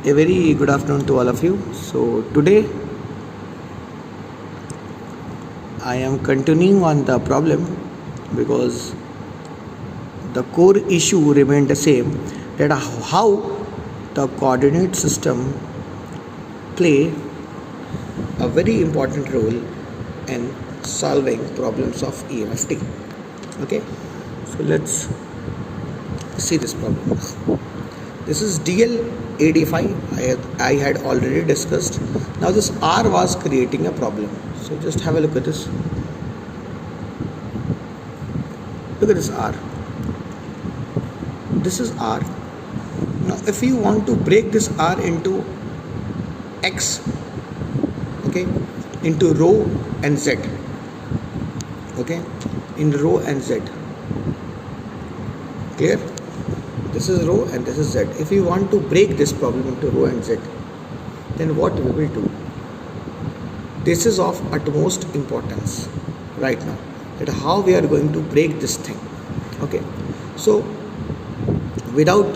A very good afternoon to all of you. So today I am continuing on the problem because the core issue remained the same, that how the coordinate system play a very important role in solving problems of EMFT. Okay, so let's see this problem. This is DL85. I had already discussed. Now this R was creating a problem. So just have a look at this. Look at this R. This is R. Now if you want to break this R into X, okay, into rho and Z, okay, in rho and Z, clear? This is rho and this is Z. If you want to break this problem into rho and Z, then what we will do? This is of utmost importance right now, that how we are going to break this thing. Okay, so without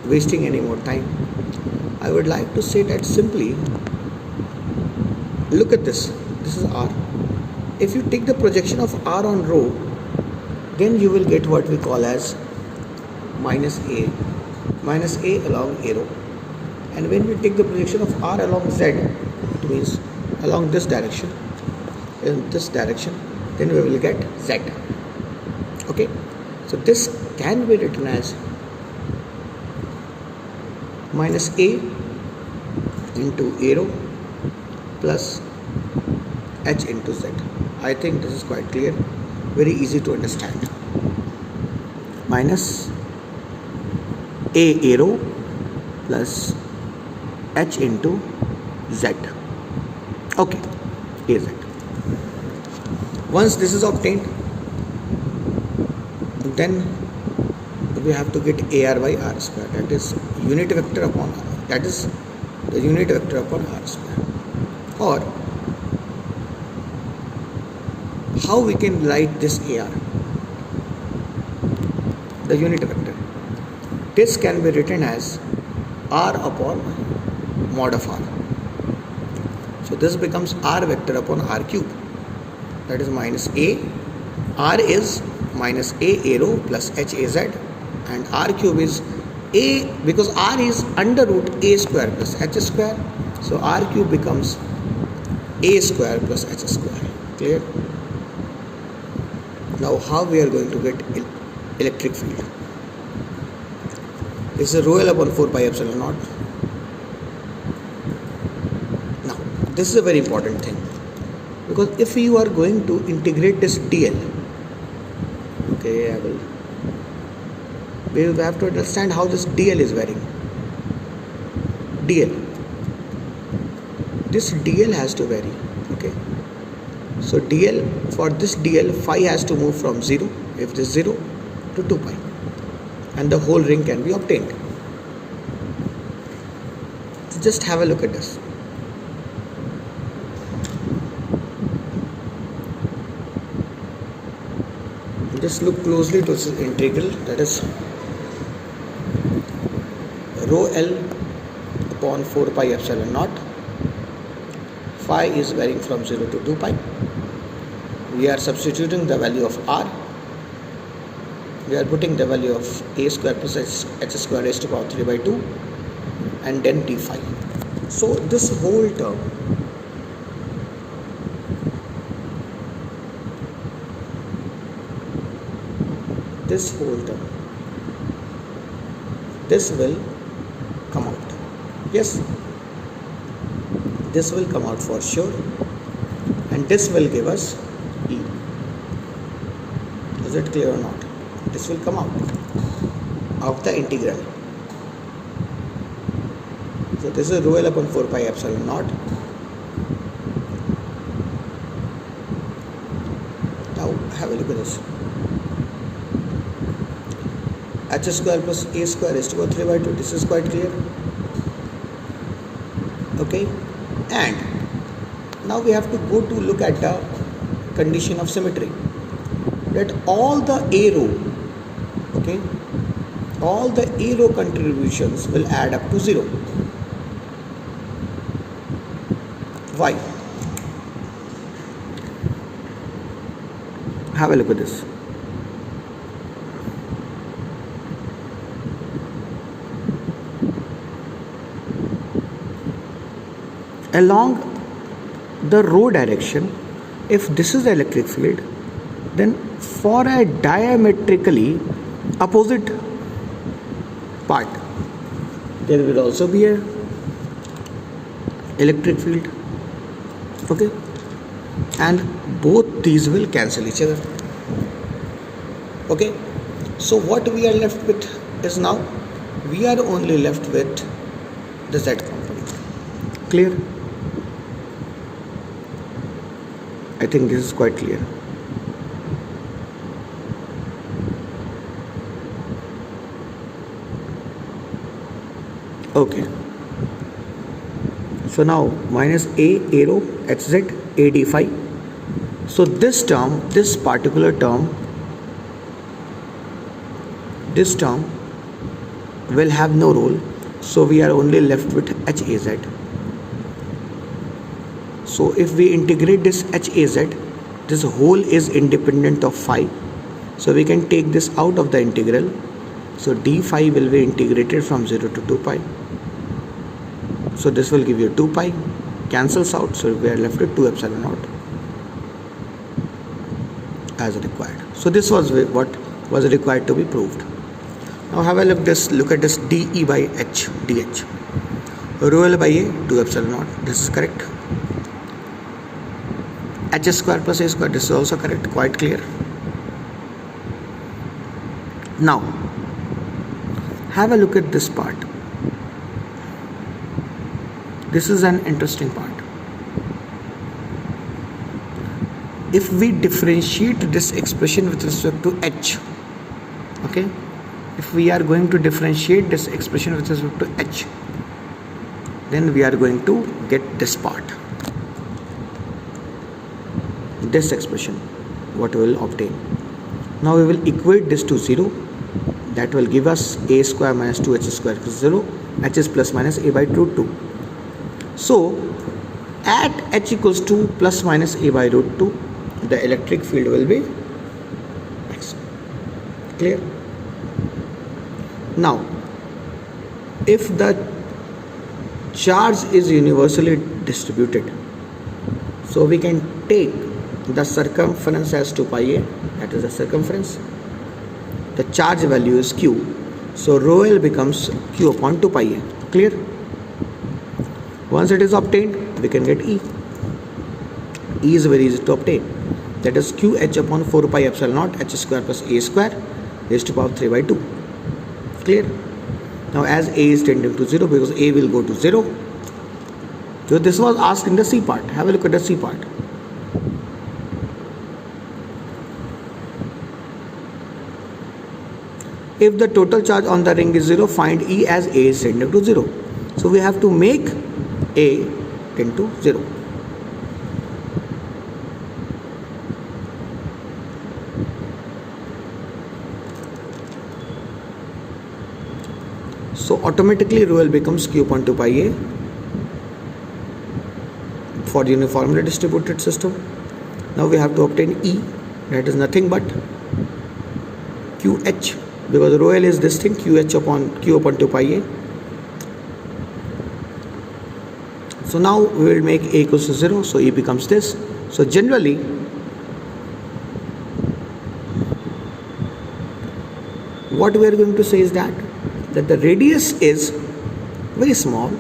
wasting any more time, I would like to say that simply, look at this. This is R. If you take the projection of R on rho, then you will get what we call as minus A along a rho. And when we take the projection of R along Z, it means along this direction, in this direction, then we will get Z. Okay, so this can be written as minus A into a rho plus H into Z. I think this is quite clear, very easy to understand. Minus A rho plus H into Z. Okay, AZ. Once this is obtained, then we have to get AR by R square, that is unit vector upon R, that is the unit vector upon R square. Or how we can write this AR, the unit vector. This can be written as R upon mod of R. So this becomes R vector upon R cube, that is minus A. R is minus A rho plus H AZ, and R cube is A, because R is under root A square plus H square. So R cube becomes A square plus H square. Clear? Now how we are going to get electric field? This is rho L upon 4 pi epsilon naught. Now this is a very important thing, because if you are going to integrate this DL, okay, we have to understand how this DL is varying. DL, this DL has to vary. Okay, so DL, for this DL, phi has to move from 0, if this 0, to 2 pi, and the whole ring can be obtained. So just have a look at this. Just look closely to this integral, that is rho L upon 4 pi epsilon naught. Phi is varying from 0 to 2 pi. We are substituting the value of R. We are putting the value of A square plus H square raised to power 3 by 2, and then d phi. So this whole term, this will come out. Yes, this will come out for sure, and this will give us E. Is it clear or not? This will come out of the integral. So this is rho L upon 4 pi epsilon naught. Now have a look at this. H square plus A square raised to power 3 by 2. This is quite clear. Okay, and now we have to go to look at the condition of symmetry, that all the A rho, okay, all the A row contributions will add up to 0. Why? Have a look at this. Along the row direction, if this is the electric field, then for a diametrically opposite part, there will also be a electric field. Okay, and both these will cancel each other. Okay, so what we are left with is, now we are only left with the Z component. Clear? I think this is quite clear. Okay, so now minus a arrow hz ad phi. So this term, this particular term, this term will have no role, so we are only left with haz. So if we integrate this haz, this whole is independent of phi, so we can take this out of the integral. So d phi will be integrated from 0 to 2 pi. So this will give you 2 pi, cancels out, so we are left with 2 epsilon naught as required. So this was what was required to be proved. Now have a look at this dE by h dh. Rho L by A 2 epsilon naught. This is correct. H square plus A square. This is also correct. Quite clear. Now have a look at this part. This is an interesting part. If we differentiate this expression with respect to h, okay, if we are going to differentiate this expression with respect to h, then we are going to get this part, this expression, what we will obtain. Now we will equate this to 0. That will give us a square minus 2h square equals 0. H is plus minus a by root 2. So at h equals to plus minus a by root 2, the electric field will be x. Clear? Now if the charge is universally distributed, so we can take the circumference as 2 pi a, that is the circumference. The charge value is q, so rho L becomes q upon 2 pi a. Clear? Once it is obtained, we can get E. E is very easy to obtain. That is QH upon 4 pi epsilon naught h square plus a square raised to power 3 by 2. Clear? Now as a is tending to 0, because a will go to 0. So this was asked in the C part. Have a look at the C part. If the total charge on the ring is 0, find E as a is tending to 0. So we have to make a tend to 0. So automatically rho L becomes q upon 2 pi a for the uniformly distributed system. Now we have to obtain E, that is nothing but QH, because rho L is this thing, QH upon q upon 2 pi a. So now we will make a equals to 0, so E becomes this. So generally what we are going to say is that the radius is very small,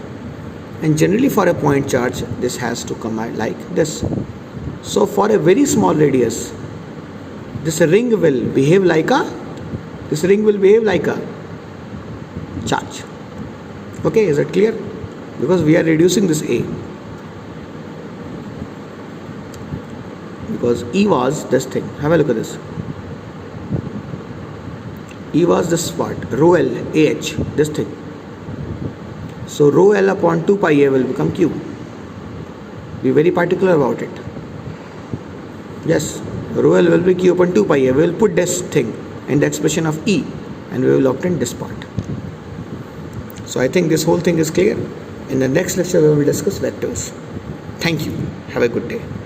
and generally for a point charge this has to come out like this. So for a very small radius, this ring will behave like a charge. Okay, is it clear? Because we are reducing this a, because E was this thing. Have a look at this. E was this part, rho L AH, this thing. So rho L upon 2 pi a will become q. Be very particular about it. Yes, rho L will be q upon 2 pi a. We will put this thing in the expression of E and we will obtain this part. So I think this whole thing is clear. In the next lecture we will discuss vectors. Thank you. Have a good day.